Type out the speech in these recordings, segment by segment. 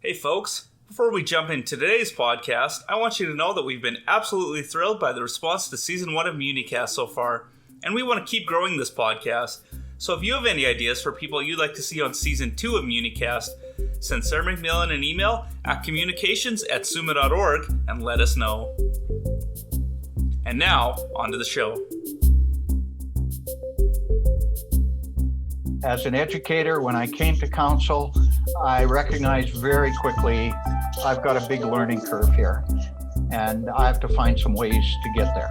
Hey folks, before we jump into today's podcast, I want you to know that we've been absolutely thrilled by the response to Season 1 of MuniCast so far, and we want to keep growing this podcast. So if you have any ideas for people you'd like to see on Season 2 of MuniCast, send Sarah McMillan an email at communications@suma.org and let us know. And now, on to the show. As an educator, when I came to council, I recognized very quickly I've got a big learning curve here, and I have to find some ways to get there.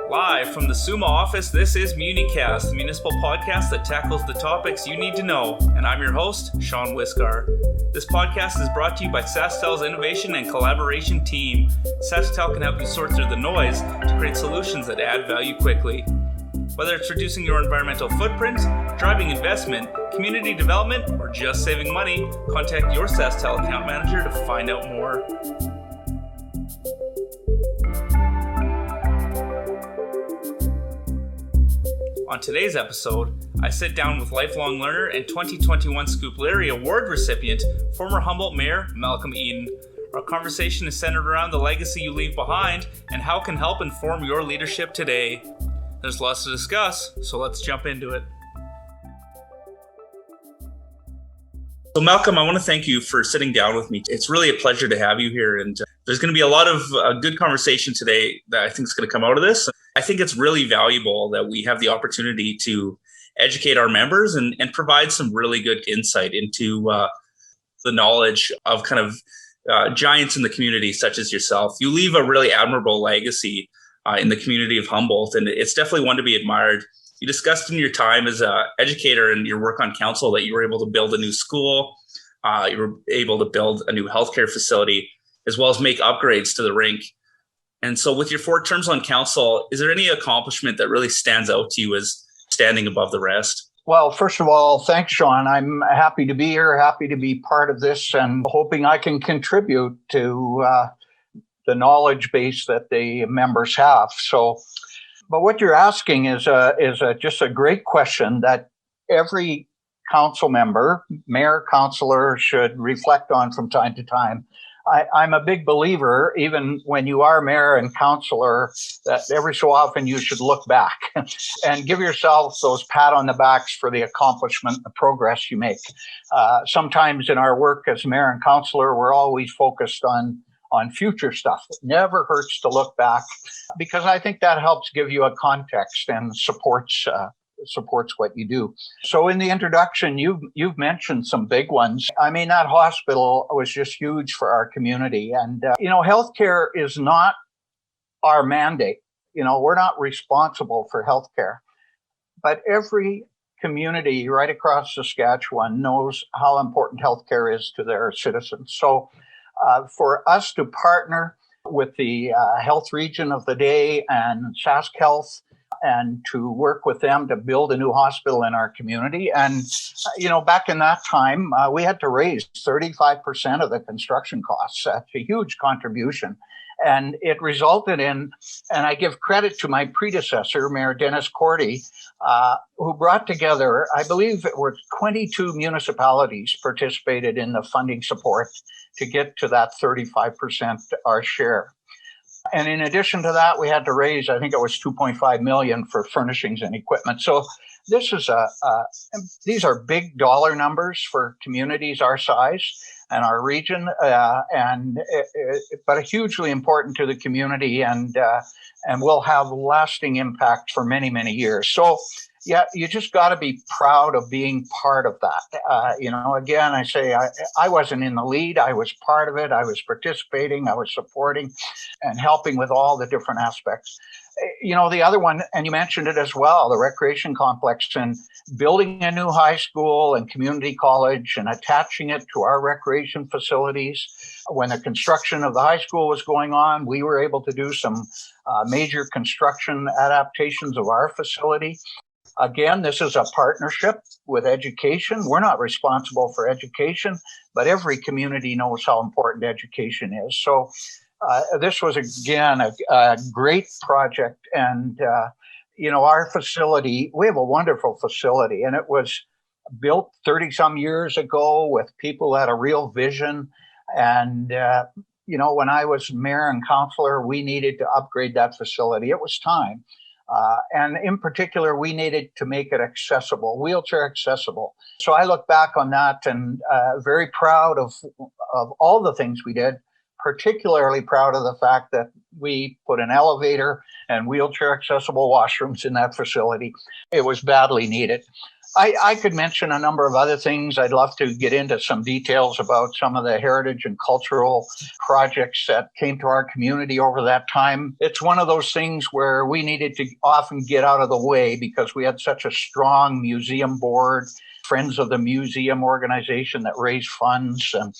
Live from the SUMA office, this is MuniCast, the municipal podcast that tackles the topics you need to know, and I'm your host, Sean Wiscar. This podcast is brought to you by SaskTel's innovation and collaboration team. SaskTel can help you sort through the noise to create solutions that add value quickly. Whether it's reducing your environmental footprint, driving investment, community development, or just saving money, contact your SaskTel account manager to find out more. On today's episode, I sit down with lifelong learner and 2021 Scoop Lewry Award recipient, former Humboldt Mayor Malcolm Eaton. Our conversation is centered around the legacy you leave behind and how it can help inform your leadership today. There's lots to discuss, so let's jump into it. So Malcolm, I want to thank you for sitting down with me. It's really a pleasure to have you here, and there's going to be a lot of good conversation today that I think is going to come out of this. I think it's really valuable that we have the opportunity to educate our members and provide some really good insight into the knowledge of kind of giants in the community, such as yourself. You leave a really admirable legacy in the community of Humboldt, and it's definitely one to be admired. You discussed in your time as an educator and your work on council that you were able to build a new school, you were able to build a new healthcare facility, as well as make upgrades to the rink. And so with your 4 terms on council, is there any accomplishment that really stands out to you as standing above the rest? Well, first of all, thanks, Sean. I'm happy to be here, happy to be part of this, and hoping I can contribute to the knowledge base that the members have. So, but what you're asking is just a great question that every council member, mayor, councillor should reflect on from time to time. I'm a big believer, even when you are mayor and councillor, that every so often you should look back and give yourself those pat on the backs for the accomplishment, the progress you make. Sometimes in our work as mayor and councillor, we're always focused on future stuff. It never hurts to look back, because I think that helps give you a context and supports what you do. So in the introduction, you've mentioned some big ones. I mean, that hospital was just huge for our community. And, healthcare is not our mandate. We're not responsible for healthcare. But every community right across Saskatchewan knows how important healthcare is to their citizens. So for us to partner with the health region of the day and Sask Health and to work with them to build a new hospital in our community. And, back in that time, we had to raise 35% of the construction costs. That's a huge contribution. And it resulted in, and I give credit to my predecessor, Mayor Dennis Cordy, who brought together, I believe it were 22 municipalities participated in the funding support to get to that 35% our share. And in addition to that, we had to raise, I think it was $2.5 million for furnishings and equipment. So this is these are big dollar numbers for communities our size and our region, but hugely important to the community, and will have lasting impact for many, many years. So yeah, you just got to be proud of being part of that. Again, I say I wasn't in the lead. I was part of it. I was participating. I was supporting and helping with all the different aspects. The other one, and you mentioned it as well, the recreation complex, and building a new high school and community college and attaching it to our recreation facilities. When the construction of the high school was going on, we were able to do some major construction adaptations of our facility. Again, this is a partnership with education. We're not responsible for education, but every community knows how important education is. So this was, again, a great project. And, our facility, we have a wonderful facility, and it was built 30 some years ago with people who had a real vision. And, when I was mayor and councillor, we needed to upgrade that facility. It was time. And in particular, we needed to make it accessible, wheelchair accessible. So I look back on that and very proud of all the things we did, particularly proud of the fact that we put an elevator and wheelchair accessible washrooms in that facility. It was badly needed. I could mention a number of other things. I'd love to get into some details about some of the heritage and cultural projects that came to our community over that time. It's one of those things where we needed to often get out of the way because we had such a strong museum board, Friends of the Museum organization that raised funds. And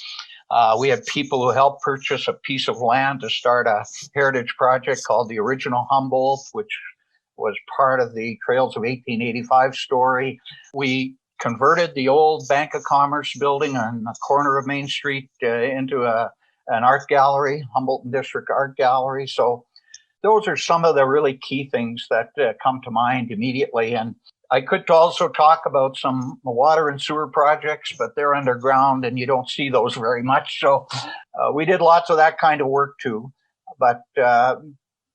we had people who helped purchase a piece of land to start a heritage project called the Original Humboldt, which was part of the Trails of 1885 story. We converted the old Bank of Commerce building on the corner of Main Street into an art gallery, Humboldt District Art Gallery. So those are some of the really key things that come to mind immediately. And I could also talk about some water and sewer projects, but they're underground and you don't see those very much. So we did lots of that kind of work too. But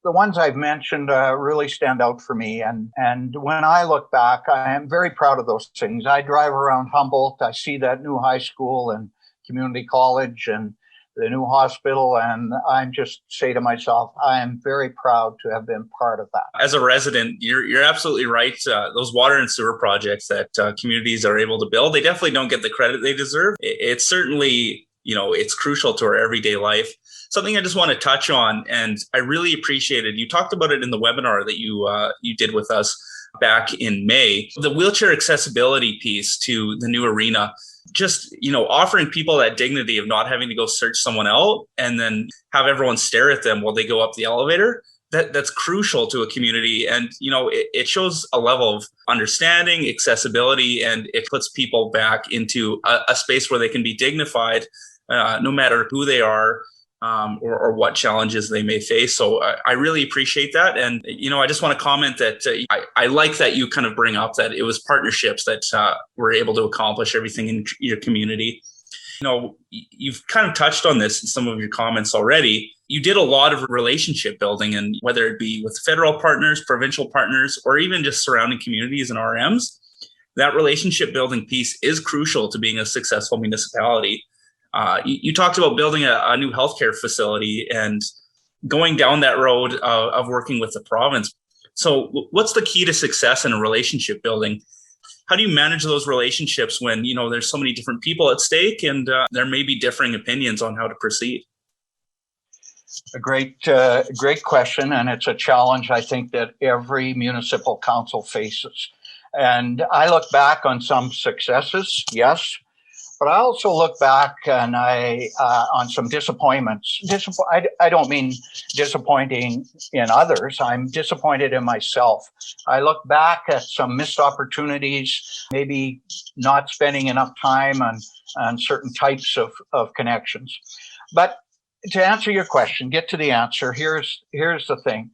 the ones I've mentioned really stand out for me. And when I look back, I am very proud of those things. I drive around Humboldt. I see that new high school and community college and the new hospital. And I just say to myself, I am very proud to have been part of that. As a resident, you're absolutely right. Those water and sewer projects that communities are able to build, they definitely don't get the credit they deserve. It's certainly, it's crucial to our everyday life. Something I just want to touch on, and I really appreciated, you talked about it in the webinar that you did with us back in May, the wheelchair accessibility piece to the new arena, just, offering people that dignity of not having to go search someone out and then have everyone stare at them while they go up the elevator. That's crucial to a community. And, it shows a level of understanding, accessibility, and it puts people back into a space where they can be dignified, no matter who they are. Or what challenges they may face. So I really appreciate that. And, I just want to comment that I like that you kind of bring up that it was partnerships that were able to accomplish everything in your community. You've kind of touched on this in some of your comments already. You did a lot of relationship building, and whether it be with federal partners, provincial partners, or even just surrounding communities and RMs, that relationship building piece is crucial to being a successful municipality. You talked about building a new healthcare facility and going down that road of working with the province. So what's the key to success in a relationship building? How do you manage those relationships when, there's so many different people at stake and there may be differing opinions on how to proceed? A great question. And it's a challenge, I think, that every municipal council faces. And I look back on some successes, yes. But I also look back and on some disappointments. I don't mean disappointing in others. I'm disappointed in myself. I look back at some missed opportunities, maybe not spending enough time on certain types of connections. But to answer your question, get to the answer, here's the thing.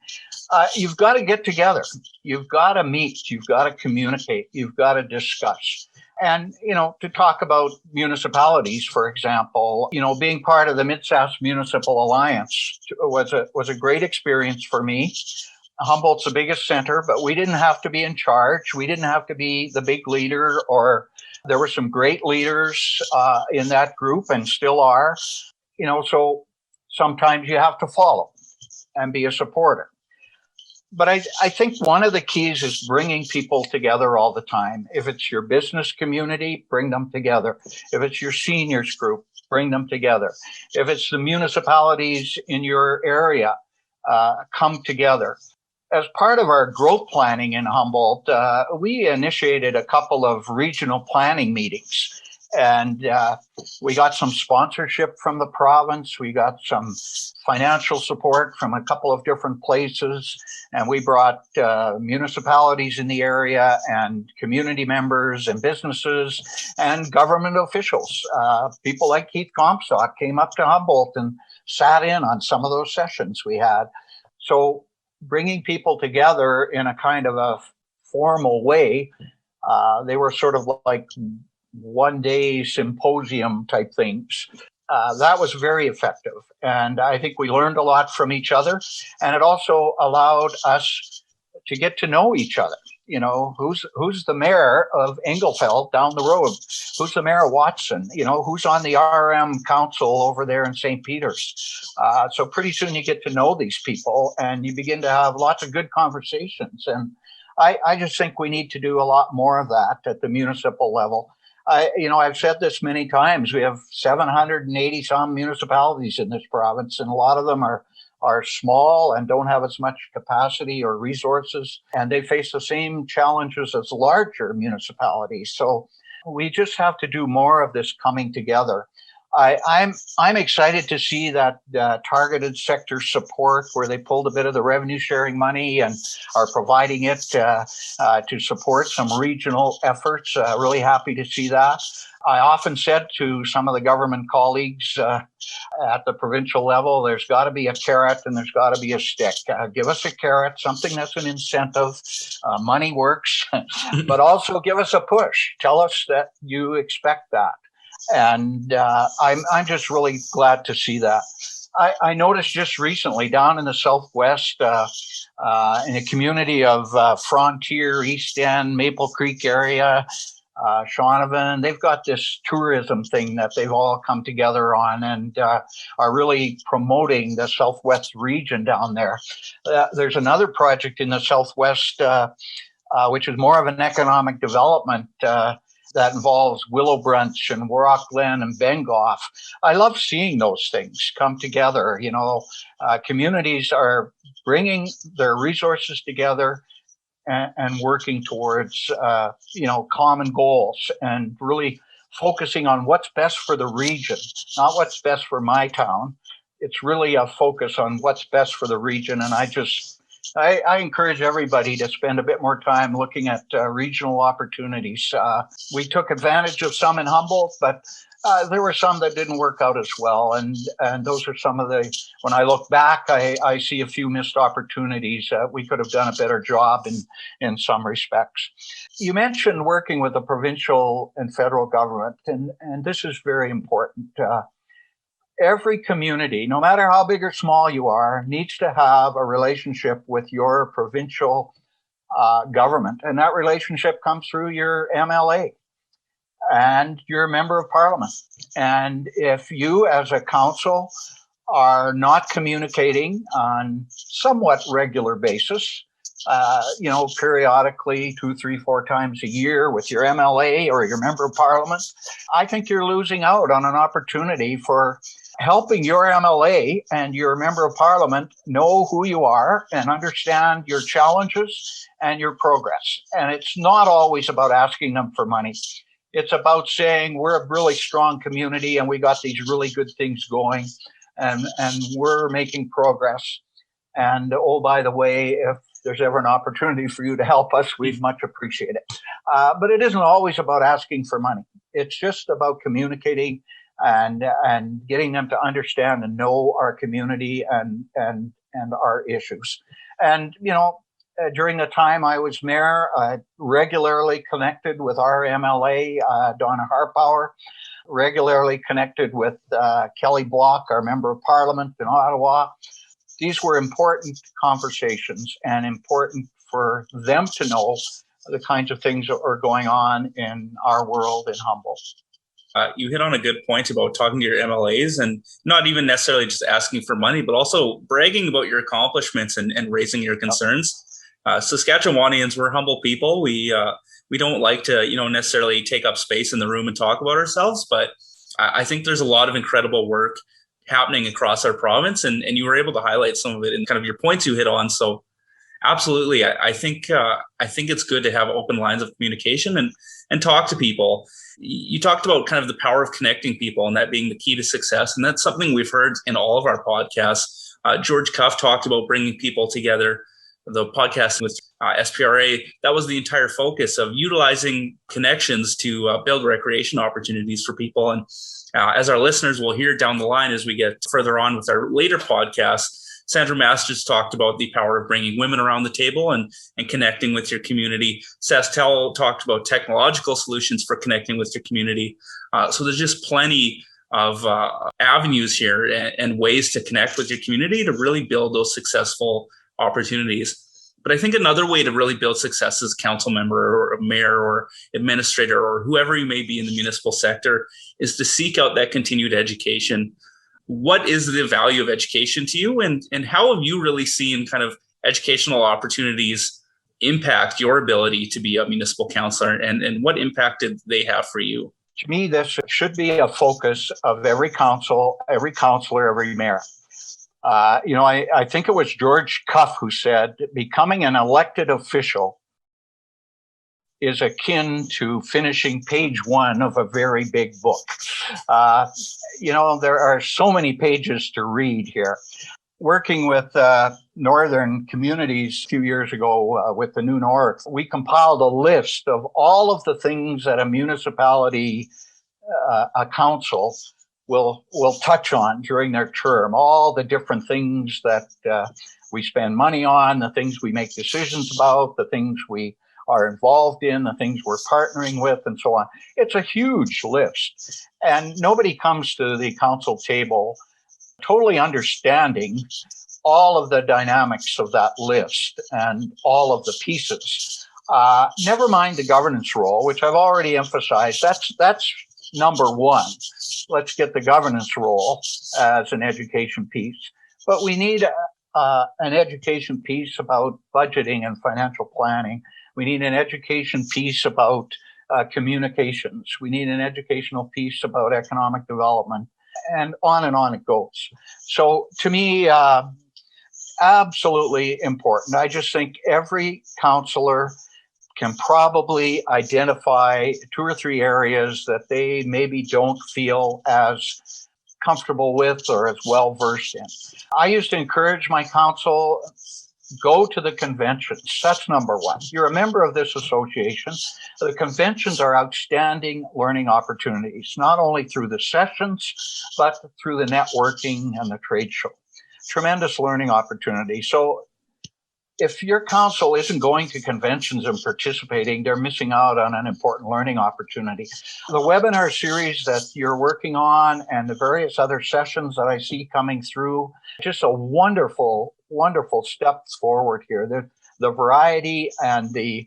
You've got to get together. You've got to meet. You've got to communicate. You've got to discuss. And, to talk about municipalities, for example, being part of the Mid-Sask Municipal Alliance was a great experience for me. Humboldt's the biggest center, but we didn't have to be in charge. We didn't have to be the big leader, or there were some great leaders in that group and still are, so sometimes you have to follow and be a supporter. But I think one of the keys is bringing people together all the time. If it's your business community, bring them together. If it's your seniors group, bring them together. If it's the municipalities in your area, come together. As part of our growth planning in Humboldt, we initiated a couple of regional planning meetings. And we got some sponsorship from the province. We got some financial support from a couple of different places. And we brought municipalities in the area and community members and businesses and government officials. People like Keith Comstock came up to Humboldt and sat in on some of those sessions we had. So bringing people together in a kind of a formal way They were sort of like one-day symposium type things. That was very effective. And I think we learned a lot from each other. And it also allowed us to get to know each other. You know, who's the mayor of Engelfeld down the road? Who's the mayor of Watson? You know, who's on the RM council over there in St. Peter's? So pretty soon you get to know these people and you begin to have lots of good conversations. And I just think we need to do a lot more of that at the municipal level. I've said this many times. We have 780 some municipalities in this province, and a lot of them are small and don't have as much capacity or resources, and they face the same challenges as larger municipalities. So we just have to do more of this coming together. I'm excited to see that targeted sector support, where they pulled a bit of the revenue sharing money and are providing it to support some regional efforts. Really happy to see that. I often said to some of the government colleagues at the provincial level, there's got to be a carrot and there's got to be a stick. Give us a carrot, something that's an incentive. Money works, but also give us a push. Tell us that you expect that. And I'm just really glad to see that. I noticed just recently down in the Southwest, in a community of Frontier, East End, Maple Creek area, Shaunavon, they've got this tourism thing that they've all come together on and are really promoting the Southwest region down there. There's another project in the Southwest, which is more of an economic development that involves Willowbranch and Warrock Glen and Bengoff. I love seeing those things come together. You know, communities are bringing their resources together and working towards, common goals and really focusing on what's best for the region, not what's best for my town. It's really a focus on what's best for the region. And I encourage everybody to spend a bit more time looking at regional opportunities. We took advantage of some in Humboldt, but there were some that didn't work out as well. And those are some of when I look back, I see a few missed opportunities. We could have done a better job in some respects. You mentioned working with the provincial and federal government, and this is very important. Every community, no matter how big or small you are, needs to have a relationship with your provincial government. And that relationship comes through your MLA and your member of parliament. And if you as a council are not communicating on somewhat regular basis, periodically 2, 3, 4 times a year with your MLA or your member of parliament, I think you're losing out on an opportunity for helping your MLA and your member of parliament know who you are and understand your challenges and your progress. And it's not always about asking them for money. It's about saying we're a really strong community and we got these really good things going and we're making progress. And oh, by the way, if there's ever an opportunity for you to help us, we'd much appreciate it. But it isn't always about asking for money. It's just about communicating and getting them to understand and know our community and our issues. And, during the time I was mayor, I regularly connected with our MLA, Donna Harpower, regularly connected with Kelly Block, our member of parliament in Ottawa. These were important conversations and important for them to know the kinds of things that are going on in our world in Humboldt. You hit on a good point about talking to your MLAs and not even necessarily just asking for money, but also bragging about your accomplishments and raising your concerns. Saskatchewanians, we're humble people. We don't like to, necessarily take up space in the room and talk about ourselves, but I think there's a lot of incredible work happening across our province, and you were able to highlight some of it in kind of your points you hit on. So absolutely, I think it's good to have open lines of communication and talk to people. You talked about kind of the power of connecting people and that being the key to success. And that's something we've heard in all of our podcasts. George Cuff talked about bringing people together. The podcast with SPRA, that was the entire focus of utilizing connections to build recreation opportunities for people. And as our listeners will hear down the line as we get further on with our later podcasts, Sandra Masters talked about the power of bringing women around the table and connecting with your community. Sastel talked about technological solutions for connecting with your community. So there's just plenty of avenues here and ways to connect with your community to really build those successful opportunities. But I think another way to really build success as a council member or a mayor or administrator or whoever you may be in the municipal sector is to seek out that continued education. What is the value of education to you, and how have you really seen kind of educational opportunities impact your ability to be a municipal councillor, and what impact did they have for you? To me, this should be a focus of every council, every councillor, every mayor. I think it was George Cuff who said, becoming an elected official is akin to finishing page 1 of a very big book. There are so many pages to read here. Working with northern communities a few years ago with the New North, we compiled a list of all of the things that a municipality, a council, will touch on during their term, all the different things that we spend money on, the things we make decisions about, the things we are involved in, the things we're partnering with, and so on. It's a huge list. And nobody comes to the council table totally understanding all of the dynamics of that list and all of the pieces. Never mind the governance role, which I've already emphasized. That's number one. Let's get the governance role as an education piece. But we need an education piece about budgeting and financial planning. We need an education piece about communications. We need an educational piece about economic development, and on it goes. So to me, absolutely important. I just think every councillor can probably identify 2 or 3 areas that they maybe don't feel as comfortable with or as well versed in. I used to encourage my council, go to the conventions. That's number one. You're a member of this association. The conventions are outstanding learning opportunities, not only through the sessions, but through the networking and the trade show. Tremendous learning opportunity. So if your council isn't going to conventions and participating, they're missing out on an important learning opportunity. The webinar series that you're working on and the various other sessions that I see coming through, just a wonderful steps forward here. The variety and the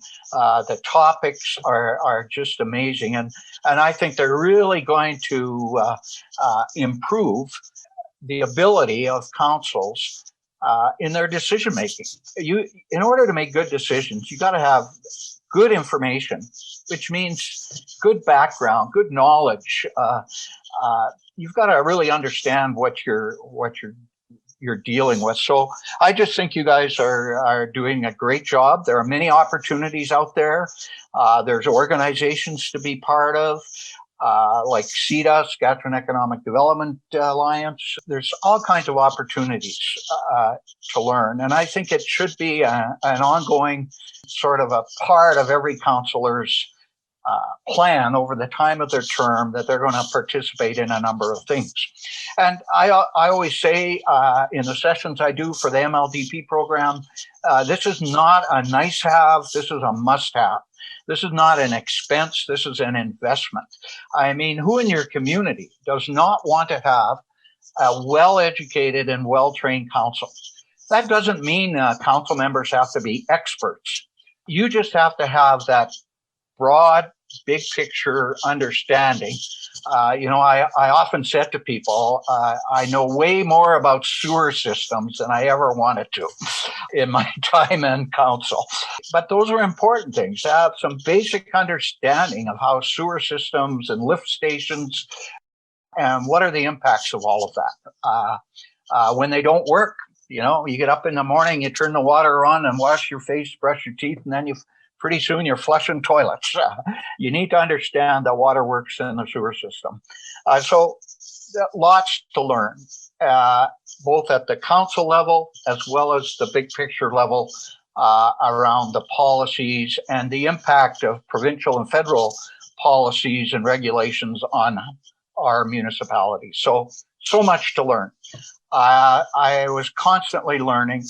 topics are just amazing, and I think they're really going to improve the ability of councils in their decision making. In order to make good decisions, you got to have good information, which means good background, good knowledge. You've got to really understand what you're dealing with. So I just think you guys are doing a great job. There are many opportunities out there. There's organizations to be part of, like CEDA, Saskatchewan Economic Development Alliance. There's all kinds of opportunities to learn. And I think it should be an ongoing sort of a part of every councillor's plan over the time of their term, that they're going to participate in a number of things. And I always say in the sessions I do for the MLDP program, this is not a nice have, this is a must have. This is not an expense, this is an investment. I mean, who in your community does not want to have a well-educated and well-trained council? That doesn't mean council members have to be experts. You just have to have that broad, big picture understanding. I often said to people, I know way more about sewer systems than I ever wanted to in my time in council. But those are important things, to have some basic understanding of how sewer systems and lift stations, and what are the impacts of all of that. When they don't work, you get up in the morning, you turn the water on and wash your face, brush your teeth, and then pretty soon you're flushing toilets. You need to understand that water works in the sewer system. So lots to learn, both at the council level as well as the big picture level around the policies and the impact of provincial and federal policies and regulations on our municipality. So much to learn. I was constantly learning.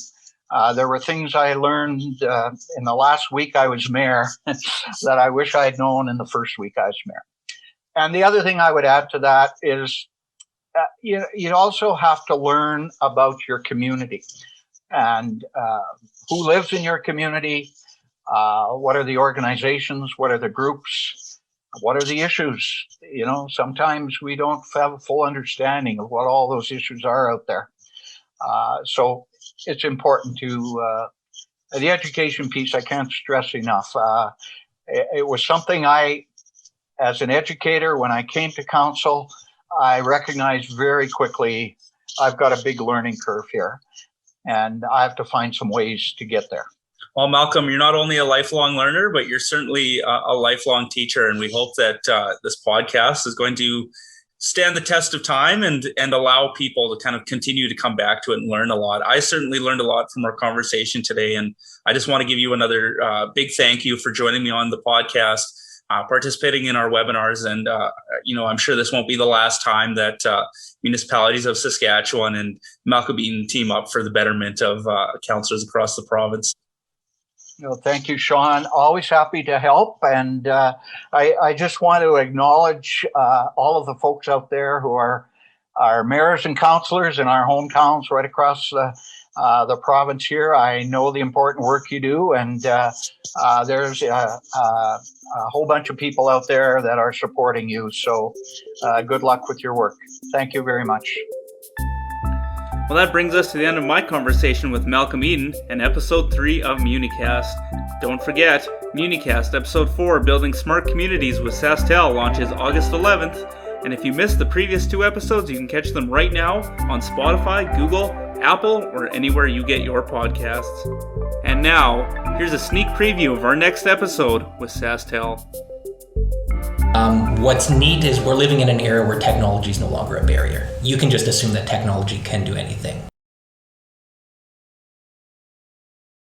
There were things I learned in the last week I was mayor that I wish I had known in the first week I was mayor. And the other thing I would add to that is you also have to learn about your community and who lives in your community, what are the organizations, what are the groups, what are the issues. Sometimes we don't have a full understanding of what all those issues are out there. So it's important to the education piece. I can't stress enough. It was something as an educator, when I came to council, I recognized very quickly I've got a big learning curve here, and I have to find some ways to get there. Well, Malcolm, you're not only a lifelong learner, but you're certainly a lifelong teacher, and we hope that this podcast is going to stand the test of time and allow people to kind of continue to come back to it and learn a lot. I certainly learned a lot from our conversation today, and I just want to give you another big thank you for joining me on the podcast, participating in our webinars, and I'm sure this won't be the last time that municipalities of Saskatchewan and Malcolm Eaton team up for the betterment of councillors across the province. Thank you, Sean. Always happy to help. And I just want to acknowledge all of the folks out there who are our mayors and councillors in our hometowns right across the province here. I know the important work you do, and there's a whole bunch of people out there that are supporting you. So good luck with your work. Thank you very much. Well, that brings us to the end of my conversation with Malcolm Eaton and episode 3 of MuniCast. Don't forget, MuniCast episode 4, Building Smart Communities with SaskTel, launches August 11th. And if you missed the previous 2 episodes, you can catch them right now on Spotify, Google, Apple, or anywhere you get your podcasts. And now, here's a sneak preview of our next episode with SaskTel. What's neat is we're living in an era where technology is no longer a barrier. You can just assume that technology can do anything.